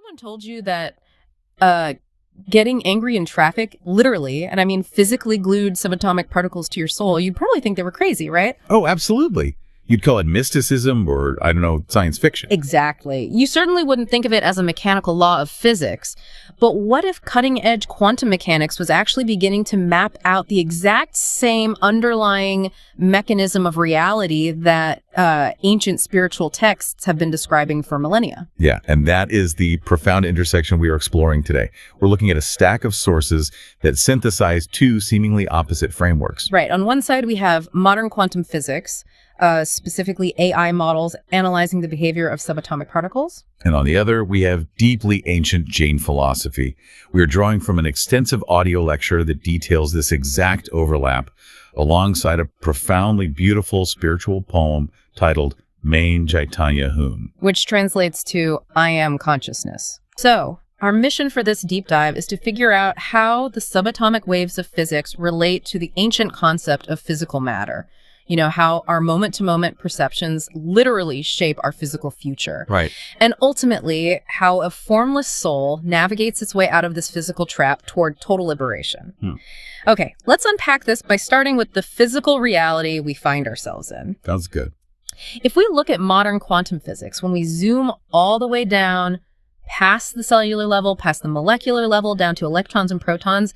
someone told you that uh, getting angry in traffic, literally, and I mean physically glued subatomic particles to your soul, you'd probably think they were crazy, right? Oh, absolutely. You'd call it mysticism or, I don't know, science fiction. Exactly. You certainly wouldn't think of it as a mechanical law of physics. But what if cutting-edge quantum mechanics was actually beginning to map out the exact same underlying mechanism of reality that ancient spiritual texts have been describing for millennia? Yeah, and that is the profound intersection we are exploring today. We're looking at a stack of sources that synthesize two seemingly opposite frameworks. Right. On one side, we have modern quantum physics, specifically AI models analyzing the behavior of subatomic particles. And on the other, we have deeply ancient Jain philosophy. We are drawing from an extensive audio lecture that details this exact overlap alongside a profoundly beautiful spiritual poem titled Main Chaitanya Hun, which translates to I am consciousness. So, our mission for this deep dive is to figure out how the subatomic waves of physics relate to the ancient concept of physical matter. You know, how our moment-to-moment perceptions literally shape our physical future. Right. And ultimately, how a formless soul navigates its way out of this physical trap toward total liberation. Okay, let's unpack this by starting with the physical reality we find ourselves in. Sounds good. If we look at modern quantum physics, when we zoom all the way down past the cellular level, past the molecular level, down to electrons and protons,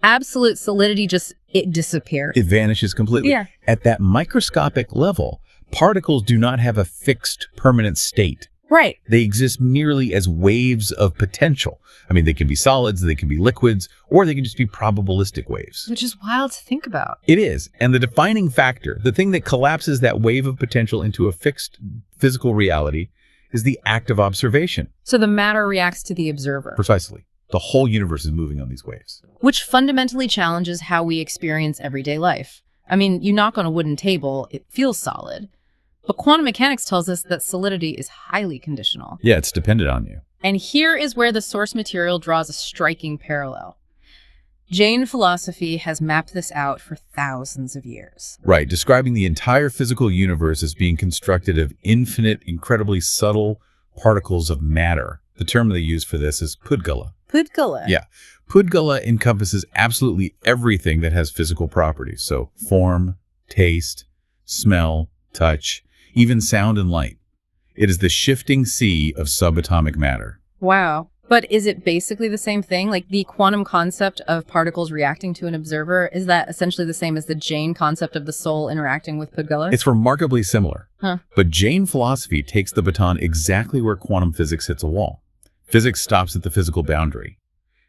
absolute solidity it disappears. It vanishes completely. Yeah. At that microscopic level, particles do not have a fixed permanent state. Right. They exist merely as waves of potential. I mean, they can be solids, they can be liquids, or they can just be probabilistic waves. Which is wild to think about. It is. And the defining factor, the thing that collapses that wave of potential into a fixed physical reality, is the act of observation. So the matter reacts to the observer. Precisely. The whole universe is moving on these waves. Which fundamentally challenges how we experience everyday life. I mean, you knock on a wooden table, it feels solid. But quantum mechanics tells us that solidity is highly conditional. Yeah, it's dependent on you. And here is where the source material draws a striking parallel. Jain philosophy has mapped this out for thousands of years. Right, describing the entire physical universe as being constructed of infinite, incredibly subtle particles of matter. The term they use for this is pudgala. Pudgala? Yeah. Pudgala encompasses absolutely everything that has physical properties. So form, taste, smell, touch, even sound and light. It is the shifting sea of subatomic matter. Wow. But is it basically the same thing? Like the quantum concept of particles reacting to an observer, is that essentially the same as the Jain concept of the soul interacting with Pudgala? It's remarkably similar. Huh. But Jain philosophy takes the baton exactly where quantum physics hits a wall. Physics stops at the physical boundary.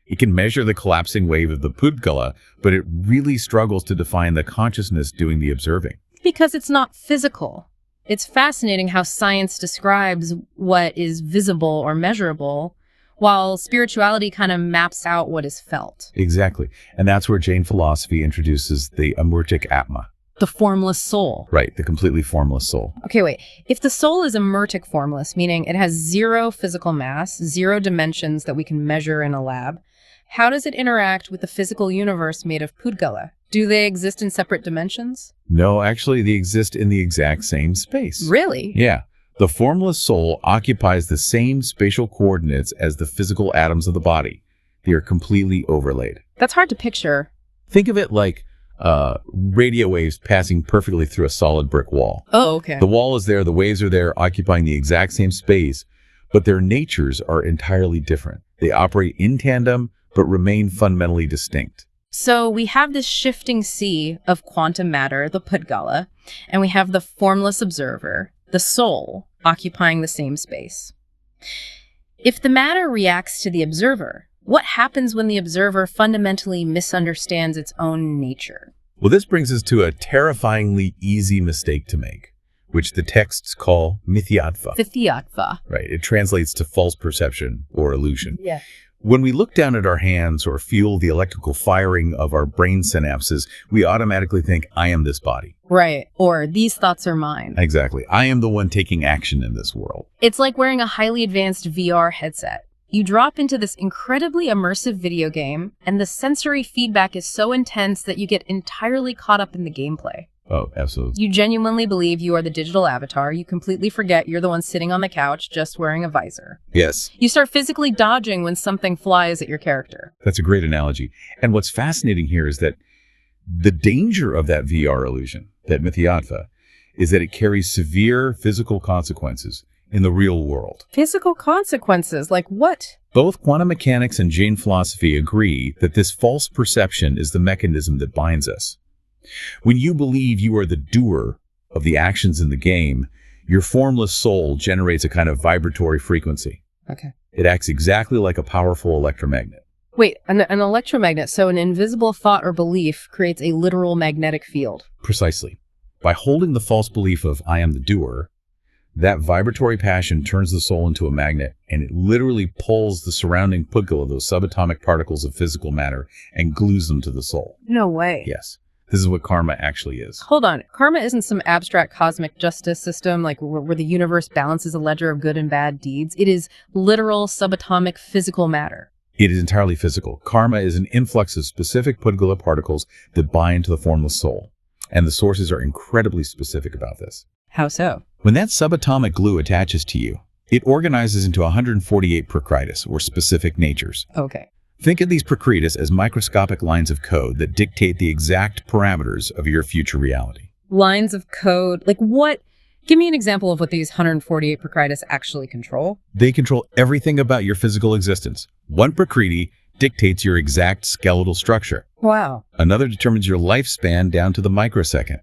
It can measure the collapsing wave of the Pudgala, but it really struggles to define the consciousness doing the observing. Because it's not physical. It's fascinating how science describes what is visible or measurable, while spirituality kind of maps out what is felt. Exactly. And that's where Jain philosophy introduces the amurtic atma. The formless soul. Right, the completely formless soul. Okay, wait. If the soul is amurtic formless, meaning it has zero physical mass, zero dimensions that we can measure in a lab, how does it interact with the physical universe made of Pudgala? Do they exist in separate dimensions? No, actually, they exist in the exact same space. Really? Yeah. The formless soul occupies the same spatial coordinates as the physical atoms of the body. They are completely overlaid. That's hard to picture. Think of it like radio waves passing perfectly through a solid brick wall. Oh, okay. The wall is there, the waves are there, occupying the exact same space, but their natures are entirely different. They operate in tandem, but remain fundamentally distinct. So we have this shifting sea of quantum matter, the Pudgala, and we have the formless observer, the soul, occupying the same space. If the matter reacts to the observer, what happens when the observer fundamentally misunderstands its own nature? Well, this brings us to a terrifyingly easy mistake to make, which the texts call mithyatva. Mithyatva. Right. It translates to false perception or illusion. Yeah. When we look down at our hands or feel the electrical firing of our brain synapses, we automatically think, I am this body. Right. Or these thoughts are mine. Exactly. I am the one taking action in this world. It's like wearing a highly advanced VR headset. You drop into this incredibly immersive video game, and the sensory feedback is so intense that you get entirely caught up in the gameplay. Oh, absolutely. You genuinely believe you are the digital avatar. You completely forget you're the one sitting on the couch just wearing a visor. Yes. You start physically dodging when something flies at your character. That's a great analogy. And what's fascinating here is that the danger of that VR illusion, that mithyatva, is that it carries severe physical consequences in the real world. Physical consequences? Like what? Both quantum mechanics and Jain philosophy agree that this false perception is the mechanism that binds us. When you believe you are the doer of the actions in the game, your formless soul generates a kind of vibratory frequency. Okay. It acts exactly like a powerful electromagnet. Wait, an electromagnet, so an invisible thought or belief creates a literal magnetic field. Precisely. By holding the false belief of I am the doer, that vibratory passion turns the soul into a magnet, and it literally pulls the surrounding pudgala, those subatomic particles of physical matter, and glues them to the soul. No way. Yes. This is what karma actually is. Hold on. Karma isn't some abstract cosmic justice system like where the universe balances a ledger of good and bad deeds. It is literal subatomic physical matter. It is entirely physical. Karma is an influx of specific pudgala particles that bind to the formless soul. And the sources are incredibly specific about this. How so? When that subatomic glue attaches to you, it organizes into 148 prakritis, or specific natures. Okay. Think of these prakritis as microscopic lines of code that dictate the exact parameters of your future reality. Lines of code? Like what? Give me an example of what these 148 prakritis actually control. They control everything about your physical existence. One prakriti dictates your exact skeletal structure. Wow. Another determines your lifespan down to the microsecond.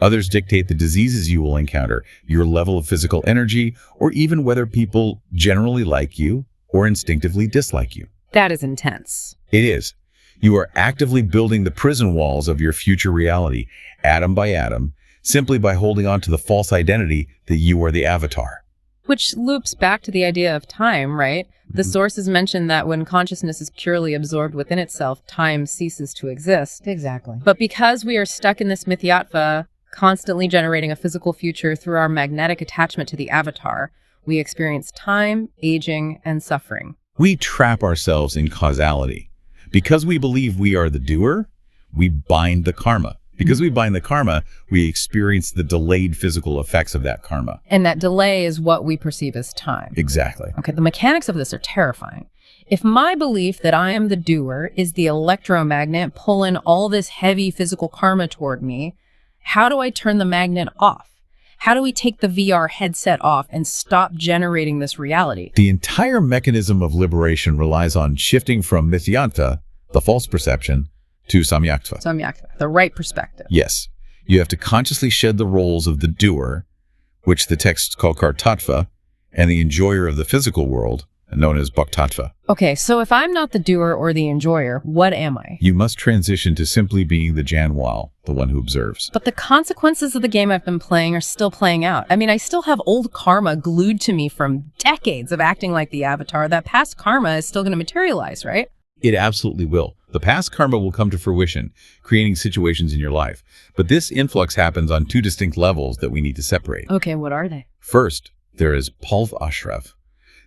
Others dictate the diseases you will encounter, your level of physical energy, or even whether people generally like you or instinctively dislike you. That is intense. It is. You are actively building the prison walls of your future reality, atom by atom, simply by holding on to the false identity that you are the avatar. Which loops back to the idea of time, right? The sources mention that when consciousness is purely absorbed within itself, time ceases to exist. Exactly. But because we are stuck in this mithyatva, constantly generating a physical future through our magnetic attachment to the avatar, we experience time, aging, and suffering. We trap ourselves in causality. Because we believe we are the doer, we bind the karma. Because we bind the karma, we experience the delayed physical effects of that karma. And that delay is what we perceive as time. Exactly. Okay, the mechanics of this are terrifying. If my belief that I am the doer is the electromagnet pulling all this heavy physical karma toward me, how do I turn the magnet off? How do we take the VR headset off and stop generating this reality? The entire mechanism of liberation relies on shifting from mithyatva, the false perception, to samyaktva. Samyaktva, the right perspective. Yes. You have to consciously shed the roles of the doer, which the texts call kartatva, and the enjoyer of the physical world, known as bhaktatva. Okay, so if I'm not the doer or the enjoyer, what am I? You must transition to simply being the Janwal, the one who observes. But the consequences of the game I've been playing are still playing out. I mean, I still have old karma glued to me from decades of acting like the avatar. That past karma is still going to materialize, right? It absolutely will. The past karma will come to fruition, creating situations in your life. But this influx happens on two distinct levels that we need to separate. Okay, what are they? First, there is palv ashrav.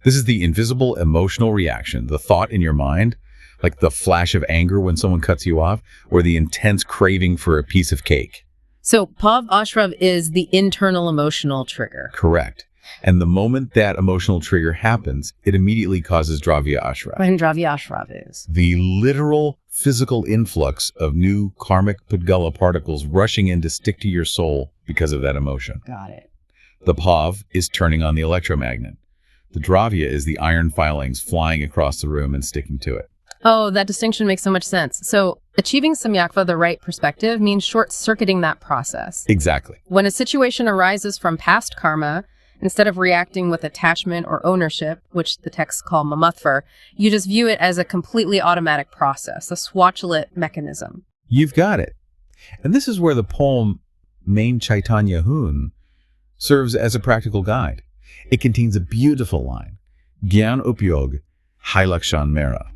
This is the invisible emotional reaction, the thought in your mind, like the flash of anger when someone cuts you off, or the intense craving for a piece of cake. So Pav Ashrav is the internal emotional trigger. Correct. And the moment that emotional trigger happens, it immediately causes Dravya Ashrav. And Dravya Ashrav is? The literal physical influx of new karmic pudgala particles rushing in to stick to your soul because of that emotion. Got it. The Pav is turning on the electromagnet. The Dravya is the iron filings flying across the room and sticking to it. Oh, that distinction makes so much sense. So achieving samyaktva, the right perspective, means short-circuiting that process. Exactly. When a situation arises from past karma, instead of reacting with attachment or ownership, which the texts call mamatvar, you just view it as a completely automatic process, a swatchlet mechanism. You've got it. And this is where the poem Main Chaitanya Hun serves as a practical guide. It contains a beautiful line, Gyan Upyog Hailakshan Mera.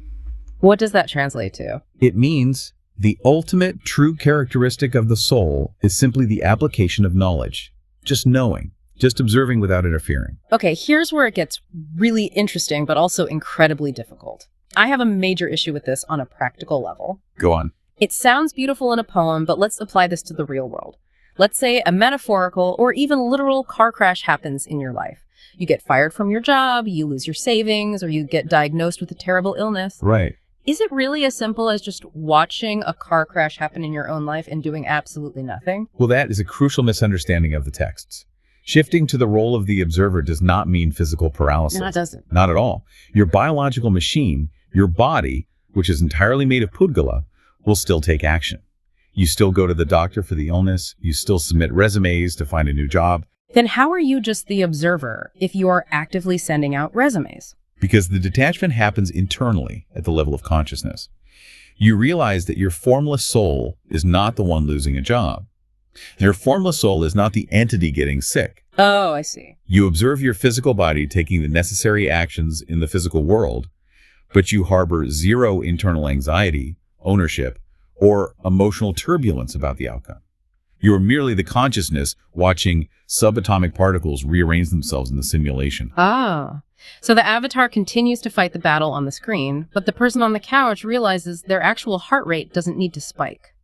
What does that translate to? It means the ultimate true characteristic of the soul is simply the application of knowledge, just knowing, just observing without interfering. Okay, here's where it gets really interesting, but also incredibly difficult. I have a major issue with this on a practical level. Go on. It sounds beautiful in a poem, but let's apply this to the real world. Let's say a metaphorical or even literal car crash happens in your life. You get fired from your job, you lose your savings, or you get diagnosed with a terrible illness. Right. Is it really as simple as just watching a car crash happen in your own life and doing absolutely nothing? Well, that is a crucial misunderstanding of the texts. Shifting to the role of the observer does not mean physical paralysis. No, it doesn't. Not at all. Your biological machine, your body, which is entirely made of pudgala, will still take action. You still go to the doctor for the illness. You still submit resumes to find a new job. Then how are you just the observer if you are actively sending out resumes? Because the detachment happens internally at the level of consciousness. You realize that your formless soul is not the one losing a job. Your formless soul is not the entity getting sick. Oh, I see. You observe your physical body taking the necessary actions in the physical world, but you harbor zero internal anxiety, ownership, or emotional turbulence about the outcome. You are merely the consciousness watching subatomic particles rearrange themselves in the simulation. Ah. So the avatar continues to fight the battle on the screen, but the person on the couch realizes their actual heart rate doesn't need to spike.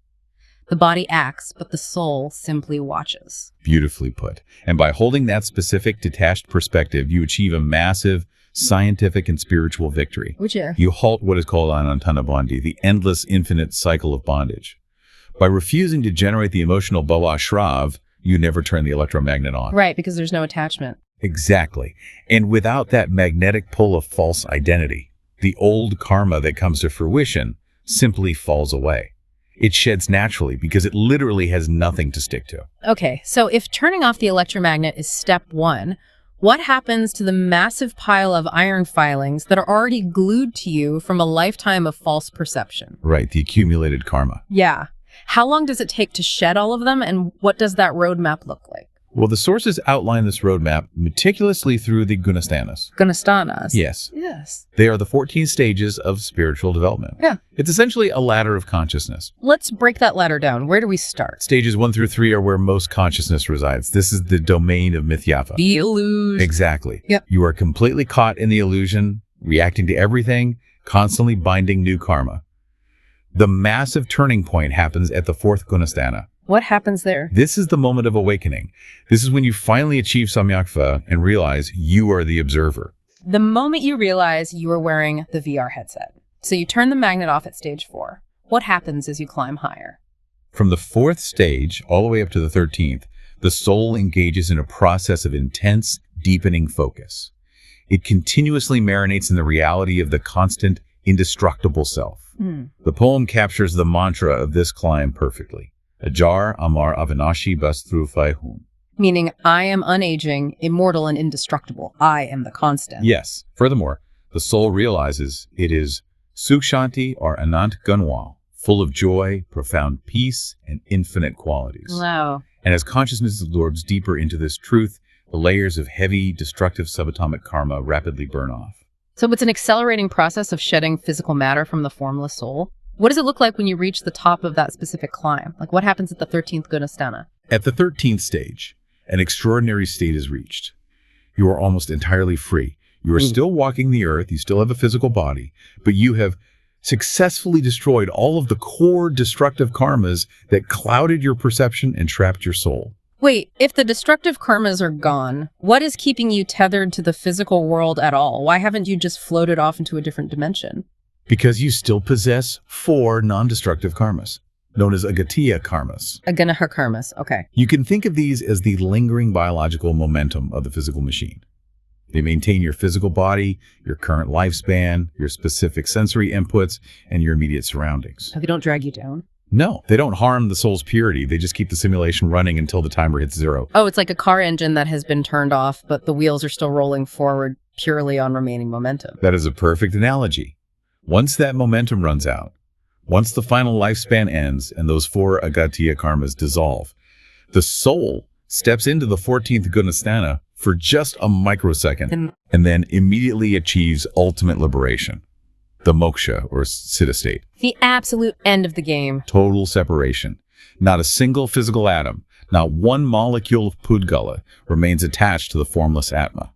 The body acts, but the soul simply watches. Beautifully put. And by holding that specific detached perspective, you achieve a massive scientific and spiritual victory. Which year? You halt what is called anantana bandhi, the endless infinite cycle of bondage. By refusing to generate the emotional bhava shrav, you never turn the electromagnet on. Right, because there's no attachment. Exactly. And without that magnetic pull of false identity, the old karma that comes to fruition simply falls away. It sheds naturally because it literally has nothing to stick to. Okay, so if turning off the electromagnet is step one, what happens to the massive pile of iron filings that are already glued to you from a lifetime of false perception? Right, the accumulated karma. Yeah. How long does it take to shed all of them, and what does that roadmap look like? Well, the sources outline this roadmap meticulously through the gunastanas. Gunastanas? Yes. Yes. They are the 14 stages of spiritual development. Yeah. It's essentially a ladder of consciousness. Let's break that ladder down. Where do we start? Stages 1 through 3 are where most consciousness resides. This is the domain of mithyapa. The illusion. Exactly. Yep. You are completely caught in the illusion, reacting to everything, constantly binding new karma. The massive turning point happens at the 4th gunastana. What happens there? This is the moment of awakening. This is when you finally achieve samyakva and realize you are the observer. The moment you realize you are wearing the VR headset. So you turn the magnet off at stage 4. What happens as you climb higher? From the 4th stage all the way up to the 13th, the soul engages in a process of intense, deepening focus. It continuously marinates in the reality of the constant, indestructible self. The poem captures the mantra of this climb perfectly. Ajar Amar Avinashi Bastrufai Hun. Meaning, I am unaging, immortal, and indestructible. I am the constant. Yes. Furthermore, the soul realizes it is Sukshanti or Anant Gunwal, full of joy, profound peace, and infinite qualities. Wow. And as consciousness absorbs deeper into this truth, the layers of heavy, destructive subatomic karma rapidly burn off. So it's an accelerating process of shedding physical matter from the formless soul. What does it look like when you reach the top of that specific climb? Like what happens at the 13th gunastana? At the 13th stage, an extraordinary state is reached. You are almost entirely free. You are still walking the earth, you still have a physical body, but you have successfully destroyed all of the core destructive karmas that clouded your perception and trapped your soul. Wait, if the destructive karmas are gone, what is keeping you tethered to the physical world at all? Why haven't you just floated off into a different dimension? Because you still possess 4 non-destructive karmas, known as agatiya karmas. Aganaha karmas, okay. You can think of these as the lingering biological momentum of the physical machine. They maintain your physical body, your current lifespan, your specific sensory inputs, and your immediate surroundings. They don't drag you down? No, they don't harm the soul's purity. They just keep the simulation running until the timer hits 0. Oh, it's like a car engine that has been turned off, but the wheels are still rolling forward purely on remaining momentum. That is a perfect analogy. Once that momentum runs out, once the final lifespan ends and those 4 agatiya karmas dissolve, the soul steps into the 14th gunastana for just a microsecond and then immediately achieves ultimate liberation, the moksha or siddha state. The absolute end of the game. Total separation. Not a single physical atom, not one molecule of pudgala remains attached to the formless atma.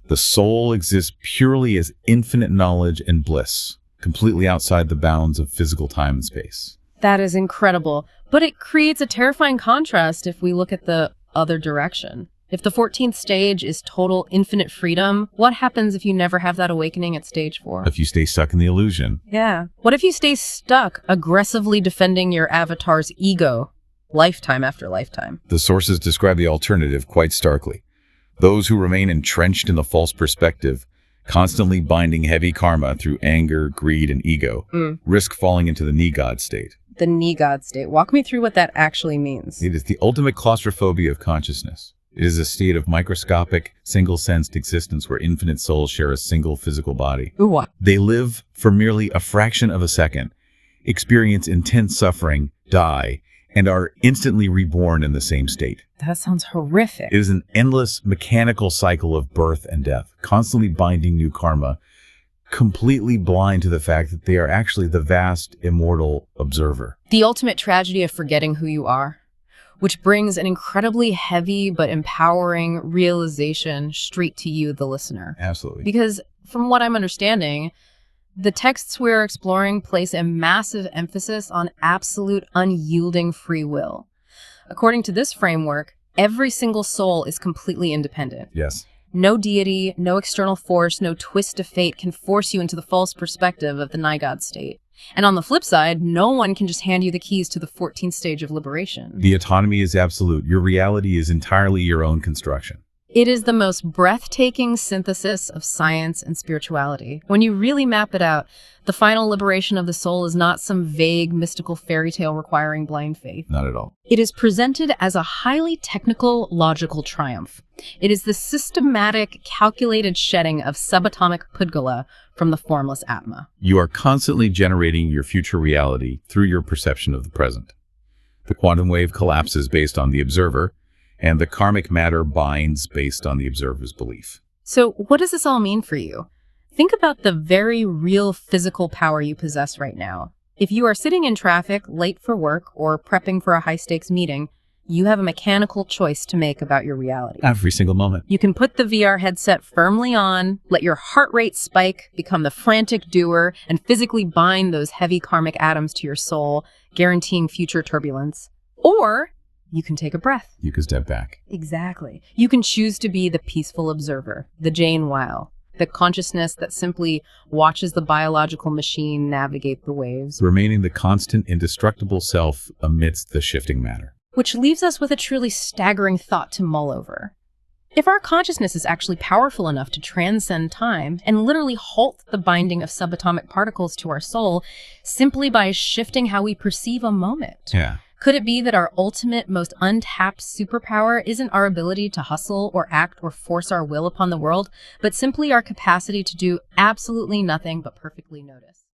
The soul exists purely as infinite knowledge and bliss, completely outside the bounds of physical time and space. That is incredible. But it creates a terrifying contrast if we look at the other direction. If the 14th stage is total infinite freedom, what happens if you never have that awakening at stage 4? If you stay stuck in the illusion. Yeah. What if you stay stuck aggressively defending your avatar's ego lifetime after lifetime? The sources describe the alternative quite starkly. Those who remain entrenched in the false perspective, constantly binding heavy karma through anger, greed, and ego, risk falling into the Negod state. The Negod state. Walk me through what that actually means. It is the ultimate claustrophobia of consciousness. It is a state of microscopic, single-sensed existence where infinite souls share a single physical body. Ooh, what? They live for merely a fraction of a second, experience intense suffering, die, and are instantly reborn in the same state. That sounds horrific. It is an endless mechanical cycle of birth and death, constantly binding new karma, completely blind to the fact that they are actually the vast, immortal observer. The ultimate tragedy of forgetting who you are, which brings an incredibly heavy but empowering realization straight to you, the listener. Absolutely. Because from what I'm understanding, the texts we're exploring place a massive emphasis on absolute unyielding free will. According to this framework, every single soul is completely independent. Yes. No deity, no external force, no twist of fate can force you into the false perspective of the Negod state. And on the flip side, no one can just hand you the keys to the 14th stage of liberation. The autonomy is absolute. Your reality is entirely your own construction. It is the most breathtaking synthesis of science and spirituality. When you really map it out, the final liberation of the soul is not some vague, mystical fairy tale requiring blind faith. Not at all. It is presented as a highly technical, logical triumph. It is the systematic, calculated shedding of subatomic pudgala from the formless Atma. You are constantly generating your future reality through your perception of the present. The quantum wave collapses based on the observer, and the karmic matter binds based on the observer's belief. So what does this all mean for you? Think about the very real physical power you possess right now. If you are sitting in traffic, late for work, or prepping for a high-stakes meeting, you have a mechanical choice to make about your reality. Every single moment. You can put the VR headset firmly on, let your heart rate spike, become the frantic doer, and physically bind those heavy karmic atoms to your soul, guaranteeing future turbulence. Or you can take a breath. You can step back. Exactly. You can choose to be the peaceful observer, the Jane Weil, the consciousness that simply watches the biological machine navigate the waves. Remaining the constant, indestructible self amidst the shifting matter. Which leaves us with a truly staggering thought to mull over. If our consciousness is actually powerful enough to transcend time and literally halt the binding of subatomic particles to our soul simply by shifting how we perceive a moment, could it be that our ultimate, most untapped superpower isn't our ability to hustle or act or force our will upon the world, but simply our capacity to do absolutely nothing but perfectly notice?